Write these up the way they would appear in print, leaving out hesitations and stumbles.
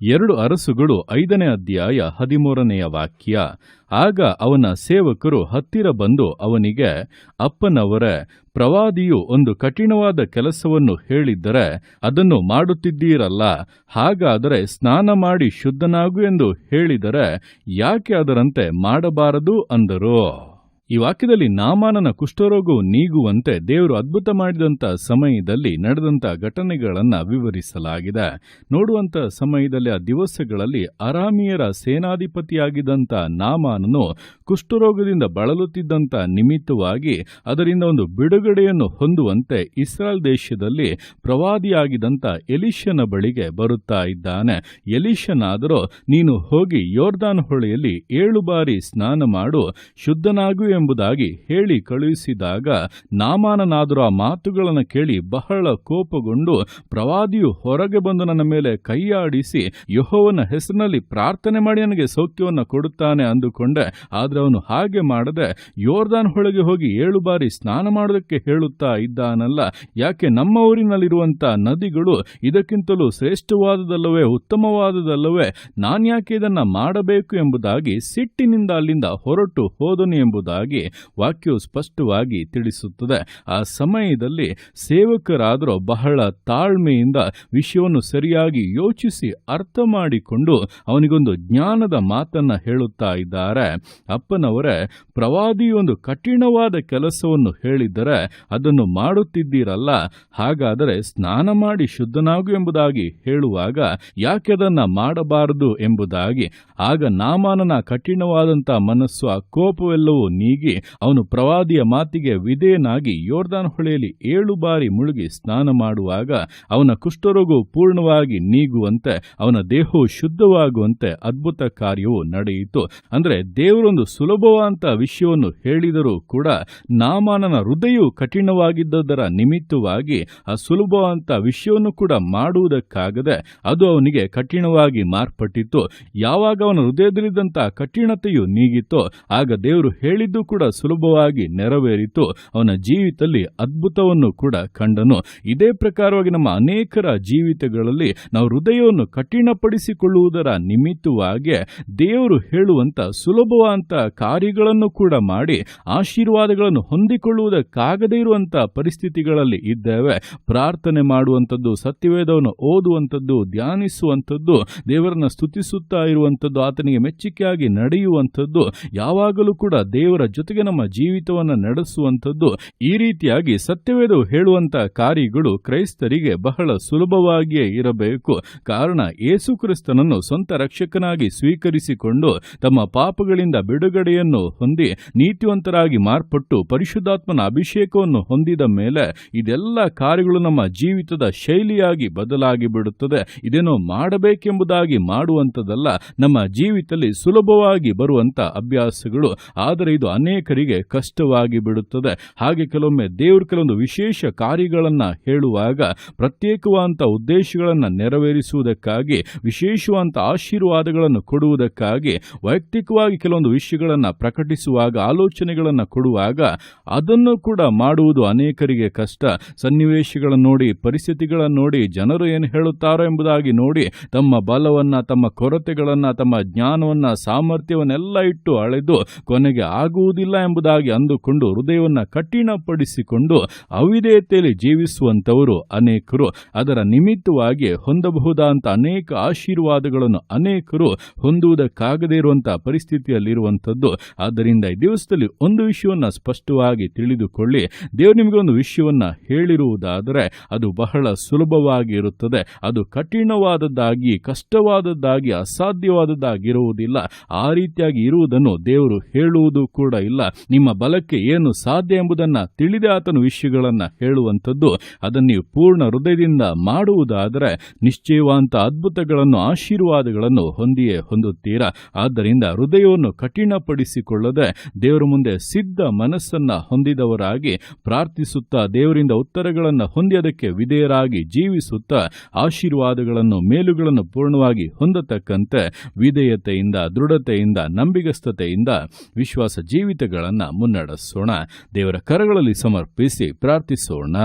2 ಅರಸುಗಳು 5ನೇ ಅಧ್ಯಾಯ 13ನೆಯ ವಾಕ್ಯ. ಆಗ ಅವನ ಸೇವಕರು ಹತ್ತಿರ ಬಂದು ಅವನಿಗೆ, ಅಪ್ಪನವರೇ, ಪ್ರವಾದಿಯು ಒಂದು ಕಠಿಣವಾದ ಕೆಲಸವನ್ನು ಹೇಳಿದ್ದರೆ ಅದನ್ನು ಮಾಡುತ್ತಿದ್ದೀರಲ್ಲ. ಹಾಗಾದರೆ ಸ್ನಾನ ಮಾಡಿ ಶುದ್ಧನಾಗು ಎಂದು ಹೇಳಿದರೆ ಯಾಕೆ ಅದರಂತೆ ಮಾಡಬಾರದು ಅಂದರು. ಈ ವಾಕ್ಯದಲ್ಲಿ ನಾಮಾನನ ಕುಷ್ಠರೋಗವು ನೀಗುವಂತೆ ದೇವರು ಅದ್ಭುತ ಮಾಡಿದಂಥ ಸಮಯದಲ್ಲಿ ನಡೆದಂಥ ಘಟನೆಗಳನ್ನು ವಿವರಿಸಲಾಗಿದೆ. ನೋಡುವಂಥ ಸಮಯದಲ್ಲಿ ಆ ದಿವಸಗಳಲ್ಲಿ ಅರಾಮಿಯರ ಸೇನಾಧಿಪತಿಯಾಗಿದ್ದಂಥ ನಾಮಾನನು ಕುಷ್ಠರೋಗದಿಂದ ಬಳಲುತ್ತಿದ್ದಂಥ ನಿಮಿತ್ತವಾಗಿ ಅದರಿಂದ ಒಂದು ಬಿಡುಗಡೆಯನ್ನು ಹೊಂದುವಂತೆ ಇಸ್ರಾಯೇಲ್ ದೇಶದಲ್ಲಿ ಪ್ರವಾದಿಯಾಗಿದ್ದಂಥ ಎಲೀಷನ ಬಳಿಗೆ ಬರುತ್ತಾ ಇದ್ದಾನೆ. ಎಲೀಷನಾದರೂ, ನೀನು ಹೋಗಿ ಯೋರ್ದಾನ್ ಹೊಳೆಯಲ್ಲಿ 7 ಬಾರಿ ಸ್ನಾನ ಮಾಡು, ಶುದ್ಧನಾಗು ಎಂಬುದಾಗಿ ಹೇಳಿ ಕಳುಹಿಸಿದಾಗ ನಾಮಾನನಾದರೂ ಆ ಮಾತುಗಳನ್ನು ಕೇಳಿ ಬಹಳ ಕೋಪಗೊಂಡು, ಪ್ರವಾದಿಯು ಹೊರಗೆ ಬಂದು ನನ್ನ ಮೇಲೆ ಕೈಯಾಡಿಸಿ ಯೆಹೋವನ ಹೆಸರಿನಲ್ಲಿ ಪ್ರಾರ್ಥನೆ ಮಾಡಿ ನನಗೆ ಸೌಖ್ಯವನ್ನು ಕೊಡುತ್ತಾನೆ ಅಂದುಕೊಂಡೆ. ಆದರೆ ಅವನು ಹಾಗೆ ಮಾಡದೆ ಯೋರ್ದಾನ್ ಹೊಳೆಗೆ ಹೋಗಿ 7 ಬಾರಿ ಸ್ನಾನ ಮಾಡೋದಕ್ಕೆ ಹೇಳುತ್ತಾ ಇದ್ದಾನಲ್ಲ. ಯಾಕೆ ನಮ್ಮ ಊರಿನಲ್ಲಿರುವಂಥ ನದಿಗಳು ಇದಕ್ಕಿಂತಲೂ ಶ್ರೇಷ್ಠವಾದದಲ್ಲವೇ, ಉತ್ತಮವಾದದಲ್ಲವೇ? ನಾನ್ಯಾಕೆ ಇದನ್ನು ಮಾಡಬೇಕು ಎಂಬುದಾಗಿ ಸಿಟ್ಟಿನಿಂದ ಅಲ್ಲಿಂದ ಹೊರಟು ಹೋದನು ಎಂಬುದಾಗಿ ವಾಕ್ಯವು ಸ್ಪಷ್ಟವಾಗಿ ತಿಳಿಸುತ್ತದೆ. ಆ ಸಮಯದಲ್ಲಿ ಸೇವಕರಾದರೂ ಬಹಳ ತಾಳ್ಮೆಯಿಂದ ವಿಷಯವನ್ನು ಸರಿಯಾಗಿ ಯೋಚಿಸಿ ಅರ್ಥ ಮಾಡಿಕೊಂಡು ಅವನಿಗೊಂದು ಜ್ಞಾನದ ಮಾತನ್ನ ಹೇಳುತ್ತಾ ಇದ್ದಾರೆ. ಅಪ್ಪನವರೇ, ಪ್ರವಾದಿಯು ಒಂದು ಕಠಿಣವಾದ ಕೆಲಸವನ್ನು ಹೇಳಿದ್ದರೆ ಅದನ್ನು ಮಾಡುತ್ತಿದ್ದೀರಲ್ಲ. ಹಾಗಾದರೆ ಸ್ನಾನ ಮಾಡಿ ಶುದ್ಧನಾಗು ಎಂಬುದಾಗಿ ಹೇಳುವಾಗ ಯಾಕೆ ಅದನ್ನ ಮಾಡಬಾರದು ಎಂಬುದಾಗಿ. ಆಗ ನಾಮಾನನ ಕಠಿಣವಾದಂಥ ಮನಸ್ಸು, ಆ ಕೋಪವೆಲ್ಲವೂ ನೀಗಿ ಅವನು ಪ್ರವಾದಿಯ ಮಾತಿಗೆ ವಿಧೇಯನಾಗಿ ಯೋರ್ದಾನ್ ಹೊಳೆಯಲ್ಲಿ 7 ಬಾರಿ ಮುಳುಗಿ ಸ್ನಾನ ಮಾಡುವಾಗ ಅವನ ಕುಷ್ಠರೋಗವು ಪೂರ್ಣವಾಗಿ ನೀಗುವಂತೆ, ಅವನ ದೇಹವು ಶುದ್ಧವಾಗುವಂತೆ ಅದ್ಭುತ ಕಾರ್ಯವು ನಡೆಯಿತು. ಅಂದರೆ ದೇವರೊಂದು ಸುಲಭವಾದಂಥ ವಿಷಯವನ್ನು ಹೇಳಿದರೂ ಕೂಡ ನಾಮಾನನ ಹೃದಯವು ಕಠಿಣವಾಗಿದ್ದದರ ನಿಮಿತ್ತವಾಗಿ ಆ ಸುಲಭವಾದಂಥ ವಿಷಯವನ್ನು ಕೂಡ ಮಾಡುವುದಕ್ಕಾಗದೆ ಅದು ಅವನಿಗೆ ಕಠಿಣವಾಗಿ ಮಾರ್ಪಟ್ಟಿತು. ಯಾವಾಗ ಅವನ ಹೃದಯದಲ್ಲಿದ್ದಂಥ ಕಠಿಣತೆಯು ನೀಗಿತೋ ಆಗ ದೇವರು ಹೇಳಿದ್ದು ಕೂಡ ಸುಲಭವಾಗಿ ನೆರವೇರಿತು. ಅವನ ಜೀವಿತದಲ್ಲಿ ಅದ್ಭುತವನ್ನು ಕೂಡ ಕಂಡನು. ಇದೇ ಪ್ರಕಾರವಾಗಿ ನಮ್ಮ ಅನೇಕರ ಜೀವಿತಗಳಲ್ಲಿ ನಾವು ಹೃದಯವನ್ನು ಕಠಿಣಪಡಿಸಿಕೊಳ್ಳುವುದರ ನಿಮಿತ್ತವಾಗಿ ದೇವರು ಹೇಳುವಂತ ಸುಲಭವಾದಂಥ ಕಾರ್ಯಗಳನ್ನು ಕೂಡ ಮಾಡಿ ಆಶೀರ್ವಾದಗಳನ್ನು ಹೊಂದಿಕೊಳ್ಳುವುದಕ್ಕಾಗದೇ ಇರುವಂಥ ಪರಿಸ್ಥಿತಿಗಳಲ್ಲಿ ಇದ್ದೇವೆ. ಪ್ರಾರ್ಥನೆ ಮಾಡುವಂಥದ್ದು, ಸತ್ಯವೇದವನ್ನು ಓದುವಂಥದ್ದು, ಧ್ಯಾನಿಸುವಂಥದ್ದು, ದೇವರನ್ನ ಸ್ತುತಿಸುತ್ತಾ ಇರುವಂಥದ್ದು, ಆತನಿಗೆ ಮೆಚ್ಚುಗೆಯಾಗಿ ನಡೆಯುವಂಥದ್ದು, ಯಾವಾಗಲೂ ಕೂಡ ದೇವರ ಜೊತೆಗೆ ನಮ್ಮ ಜೀವಿತವನ್ನು ನಡೆಸುವಂಥದ್ದು, ಈ ರೀತಿಯಾಗಿ ಸತ್ಯವೇದವು ಹೇಳುವಂಥ ಕಾರ್ಯಗಳು ಕ್ರೈಸ್ತರಿಗೆ ಬಹಳ ಸುಲಭವಾಗಿಯೇ ಇರಬೇಕು. ಕಾರಣ ಯೇಸು ಕ್ರಿಸ್ತನನ್ನು ಸ್ವಂತ ರಕ್ಷಕನಾಗಿ ಸ್ವೀಕರಿಸಿಕೊಂಡು ತಮ್ಮ ಪಾಪಗಳಿಂದ ಬಿಡುಗಡೆಯನ್ನು ಹೊಂದಿ ನೀತಿವಂತರಾಗಿ ಮಾರ್ಪಟ್ಟು ಪರಿಶುದ್ಧಾತ್ಮನ ಅಭಿಷೇಕವನ್ನು ಹೊಂದಿದ ಮೇಲೆ ಇದೆಲ್ಲ ಕಾರ್ಯಗಳು ನಮ್ಮ ಜೀವಿತದ ಶೈಲಿಯಾಗಿ ಬದಲಾಗಿ ಬಿಡುತ್ತದೆ. ಇದೇನೋ ಮಾಡಬೇಕೆಂಬುದಾಗಿ ಮಾಡುವಂಥದ್ದಲ್ಲ, ನಮ್ಮ ಜೀವಿತದಲ್ಲಿ ಸುಲಭವಾಗಿ ಬರುವಂಥ ಅಭ್ಯಾಸಗಳು. ಆದರೆ ಇದು ಅನೇಕರಿಗೆ ಕಷ್ಟವಾಗಿ ಬಿಡುತ್ತದೆ. ಹಾಗೆ ಕೆಲವೊಮ್ಮೆ ದೇವರು ಕೆಲವೊಂದು ವಿಶೇಷ ಕಾರ್ಯಗಳನ್ನು ಹೇಳುವಾಗ ಪ್ರತ್ಯೇಕವಾದಂಥ ಉದ್ದೇಶಗಳನ್ನು ನೆರವೇರಿಸುವುದಕ್ಕಾಗಿ, ವಿಶೇಷವಾದಂಥ ಆಶೀರ್ವಾದಗಳನ್ನು ಕೊಡುವುದಕ್ಕಾಗಿ, ವೈಯಕ್ತಿಕವಾಗಿ ಕೆಲವೊಂದು ವಿಷಯಗಳನ್ನು ಪ್ರಕಟಿಸುವಾಗ, ಆಲೋಚನೆಗಳನ್ನು ಕೊಡುವಾಗ ಅದನ್ನು ಕೂಡ ಮಾಡುವುದು ಅನೇಕರಿಗೆ ಕಷ್ಟ. ಸನ್ನಿವೇಶಗಳನ್ನು ನೋಡಿ, ಪರಿಸ್ಥಿತಿಗಳನ್ನು ನೋಡಿ, ಜನರು ಏನು ಹೇಳುತ್ತಾರೋ ಎಂಬುದಾಗಿ ನೋಡಿ ತಮ್ಮ ಬಲವನ್ನು, ತಮ್ಮ ಕೊರತೆಗಳನ್ನು, ತಮ್ಮ ಜ್ಞಾನವನ್ನು, ಸಾಮರ್ಥ್ಯವನ್ನೆಲ್ಲ ಇಟ್ಟು ಅಳೆದು ಕೊನೆಗೆ ಆಗುವುದಿಲ್ಲ ಎಂಬುದಾಗಿ ಅಂದುಕೊಂಡು ಹೃದಯವನ್ನು ಕಠಿಣಪಡಿಸಿಕೊಂಡು ಅವಿಧೇಯತೆಯಲ್ಲಿ ಜೀವಿಸುವಂಥವರು ಅನೇಕರು. ಅದರ ನಿಮಿತ್ತವಾಗಿ ಹೊಂದಬಹುದಾದಂಥ ಅನೇಕ ಆಶೀರ್ವಾದಗಳನ್ನು ಅನೇಕರು ಹೊಂದುವುದಕ್ಕಾಗದೇ ಇರುವಂಥ ಪರಿಸ್ಥಿತಿಯಲ್ಲಿರುವಂಥದ್ದು. ಆದ್ದರಿಂದ ಈ ದಿವಸದಲ್ಲಿ ಒಂದು ವಿಷಯವನ್ನು ಸ್ಪಷ್ಟವಾಗಿ ತಿಳಿದುಕೊಳ್ಳಿ. ದೇವರು ನಿಮಗೆ ಒಂದು ವಿಷಯವನ್ನು ಹೇಳಿರುವುದಾದರೆ ಅದು ಬಹಳ ಸುಲಭವಾಗಿ ಇರುತ್ತದೆ. ಅದು ಕಠಿಣವಾದದ್ದಾಗಿ, ಕಷ್ಟವಾದದ್ದಾಗಿ, ಅಸಾಧ್ಯವಾದದ್ದಾಗಿರುವುದಿಲ್ಲ. ಆ ರೀತಿಯಾಗಿ ಇರುವುದನ್ನು ದೇವರು ಹೇಳುವುದು ಕೂಡ ಇಲ್ಲ. ನಿಮ್ಮ ಬಲಕ್ಕೆ ಏನು ಸಾಧ್ಯ ಎಂಬುದನ್ನು ತಿಳಿದೇ ಆತನ ವಿಷಯಗಳನ್ನು ಹೇಳುವಂಥದ್ದು. ಅದನ್ನು ನೀವು ಪೂರ್ಣ ಹೃದಯದಿಂದ ಮಾಡುವುದಾದರೆ ನಿಶ್ಚಯವಾದಂಥ ಅದ್ಭುತಗಳನ್ನು, ಆಶೀರ್ವಾದಗಳನ್ನು ಹೊಂದಿಯೇ ಹೊಂದುತ್ತೀರಾ. ಆದ್ದರಿಂದ ಹೃದಯವನ್ನು ಕಠಿಣಪಡಿಸಿಕೊಳ್ಳದೆ ದೇವರ ಮುಂದೆ ಸಿದ್ಧ ಮನಸ್ಸನ್ನು ಹೊಂದಿದವರಾಗಿ ಪ್ರಾರ್ಥಿಸುತ್ತಾ ದೇವರಿಂದ ಉತ್ತರಗಳನ್ನು ಹೊಂದಿ ಅದಕ್ಕೆ ವಿಧೇಯರಾಗಿ ಜೀವಿಸುತ್ತಾ ಆಶೀರ್ವಾದಗಳನ್ನು, ಮೇಲುಗಳನ್ನು ಪೂರ್ಣವಾಗಿ ಹೊಂದತಕ್ಕಂತೆ ವಿಧೇಯತೆಯಿಂದ, ದೃಢತೆಯಿಂದ, ನಂಬಿಗಸ್ತತೆಯಿಂದ ವಿಶ್ವಾಸ ಜೀವಿತಗಳನ್ನು ಮುನ್ನಡೆಸೋಣ. ದೇವರ ಕರಗಳಲ್ಲಿ ಸಮರ್ಪಿಸಿ ಪ್ರಾರ್ಥಿಸೋಣ.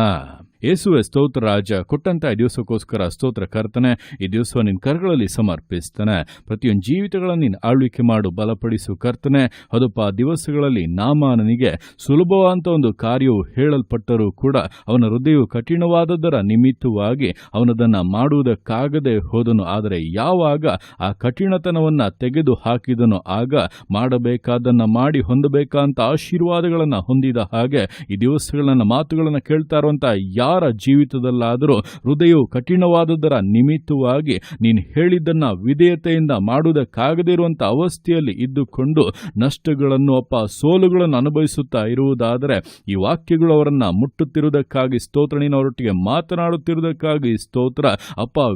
ಯೇಸುವೆ ಸ್ತೋತ್ರ ರಾಜ, ಕೊಟ್ಟಂತ ಈ ದಿವಸಕ್ಕೋಸ್ಕರ ಸ್ತೋತ್ರ ಕರ್ತನೆ. ಈ ದಿವಸ ನಿನ್ನ ಕರಗಳಲ್ಲಿ ಸಮರ್ಪಿಸ್ತಾನೆ. ಪ್ರತಿಯೊಂದು ಜೀವಿತಗಳನ್ನು ನೀನು ಆಳ್ವಿಕೆ ಮಾಡು, ಬಲಪಡಿಸು ಕರ್ತನೆ. ಹೌದಪ್ಪ, ದಿವಸಗಳಲ್ಲಿ ನಾಮಾನನಿಗೆ ಸುಲಭವಾದಂಥ ಒಂದು ಕಾರ್ಯವು ಹೇಳಲ್ಪಟ್ಟರೂ ಕೂಡ ಅವನ ಹೃದಯವು ಕಠಿಣವಾದದರ ನಿಮಿತ್ತವಾಗಿ ಅವನದನ್ನು ಮಾಡುವುದಕ್ಕಾಗದೆ ಹೋದನು. ಆದರೆ ಯಾವಾಗ ಆ ಕಠಿಣತನವನ್ನು ತೆಗೆದು ಹಾಕಿದನು, ಆಗ ಮಾಡಬೇಕಾದನ್ನು ಮಾಡಿ ಹೊಂದಬೇಕಂತ ಆಶೀರ್ವಾದಗಳನ್ನು ಹೊಂದಿದ ಹಾಗೆ ಈ ದಿವಸಗಳನ್ನ ಮಾತುಗಳನ್ನು ಕೇಳ್ತಾ ಇರುವಂಥ ಯಾರ ಜೀವಿತದಲ್ಲಾದರೂ ಹೃದಯವು ಕಠಿಣವಾದದರ ನಿಮಿತ್ತವಾಗಿ ನೀನು ಹೇಳಿದ್ದನ್ನು ವಿಧೇಯತೆಯಿಂದ ಮಾಡುವುದಕ್ಕಾಗದೇ ಇರುವಂಥ ಅವಸ್ಥೆಯಲ್ಲಿ ಇದ್ದುಕೊಂಡು ನಷ್ಟಗಳನ್ನು ಸೋಲುಗಳನ್ನು ಅನುಭವಿಸುತ್ತಾ ಇರುವುದಾದರೆ ಈ ವಾಕ್ಯಗಳು ಅವರನ್ನು ಮುಟ್ಟುತ್ತಿರುವುದಕ್ಕಾಗಿ ಸ್ತೋತ್ರ. ನೀನು ಅವರೊಟ್ಟಿಗೆ ಮಾತನಾಡುತ್ತಿರುವುದಕ್ಕಾಗಿ ಸ್ತೋತ್ರ.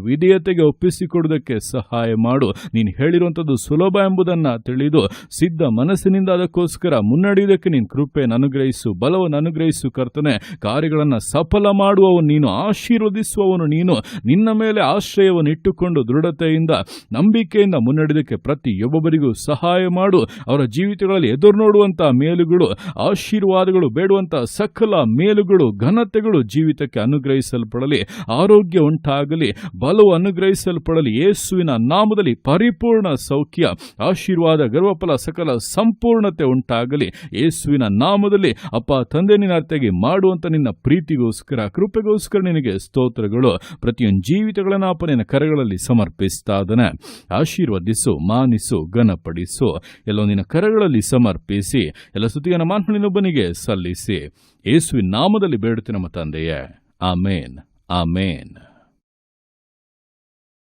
ವಿಧೇಯತೆಗೆ ಒಪ್ಪಿಸಿಕೊಡುವುದಕ್ಕೆ ಸಹಾಯ ಮಾಡು. ನೀನು ಹೇಳಿರುವಂಥದ್ದು ಸುಲಭ ಎಂಬುದನ್ನು ತಿಳಿದು ಸಿದ್ಧ ಮನಸ್ಸಿನಿಂದ ಅದಕ್ಕೋಸ್ಕರ ಮುನ್ನಡೆಯುವುದಕ್ಕೆ ನೀನು ಕೃಪೆಯನ್ನು ಅನುಗ್ರಹಿಸು, ಬಲವನ್ನು ಅನುಗ್ರಹಿಸು ಕರ್ತನೆ. ಕಾರ್ಯಗಳನ್ನು ಸಫಲ ಮಾಡುವವನು ನೀನು, ಆಶೀರ್ವದಿಸುವವನು ನೀನು. ನಿನ್ನ ಮೇಲೆ ಆಶ್ರಯವನ್ನು ಇಟ್ಟುಕೊಂಡು ದೃಢತೆಯಿಂದ ನಂಬಿಕೆಯಿಂದ ಮುನ್ನಡೆದಕ್ಕೆ ಪ್ರತಿಯೊಬ್ಬೊಬ್ಬರಿಗೂ ಸಹಾಯ ಮಾಡು. ಅವರ ಜೀವಿತಗಳಲ್ಲಿ ಎದುರು ನೋಡುವಂಥ ಮೇಲುಗಳು, ಆಶೀರ್ವಾದಗಳು, ಬೇಡುವಂಥ ಸಕಲ ಮೇಲುಗಳು, ಘನತೆಗಳು ಜೀವಿತಕ್ಕೆ ಅನುಗ್ರಹಿಸಲ್ಪಡಲಿ. ಆರೋಗ್ಯ ಉಂಟಾಗಲಿ, ಬಲವು ಅನುಗ್ರಹಿಸಲ್ಪಡಲಿ. ಯೇಸುವಿನ ನಾಮದಲ್ಲಿ ಪರಿಪೂರ್ಣ ಸೌಖ್ಯ, ಆಶೀರ್ವಾದ, ಗರ್ವಫಲ, ಸಕಲ ಸಂಪೂರ್ಣತೆ ಉಂಟಾಗಲಿ. ಯೇಸುವಿನ ನಾಮದಲ್ಲಿ ತಂದೆ ನಿನ್ನ ಅರ್ಥಗೆ ಮಾಡುವಂಥ ನಿನ್ನ ಪ್ರೀತಿಗೋಸ್ಕರ, ಕೃಪೆಗೋಸ್ಕರ ನಿನಗೆ ಸ್ತೋತ್ರಗಳು. ಪ್ರತಿಯೊಂದು ಜೀವಿತಗಳನ್ನು ನಿನ್ನ ಕರಗಳಲ್ಲಿ ಸಮರ್ಪಿಸ್ತಾ ಇದ್ದಾನೆ. ಆಶೀರ್ವದಿಸು, ಮಾನಿಸು, ಘನಪಡಿಸು. ಎಲ್ಲೋ ನಿನ್ನ ಕರಗಳಲ್ಲಿ ಸಮರ್ಪಿಸಿ ಎಲ್ಲ ಸ್ತುತಿಯನ್ನು ಮಾತ್ರ ನಿನ್ನೊಬ್ಬನಿಗೆ ಸಲ್ಲಿಸಿ ಯೇಸುವಿನ ನಾಮದಲ್ಲಿ ಬೇಡುತ್ತೇನೆ ನಮ್ಮ ತಂದೆಯೇ. ಆಮೇನ್, ಆಮೇನ್.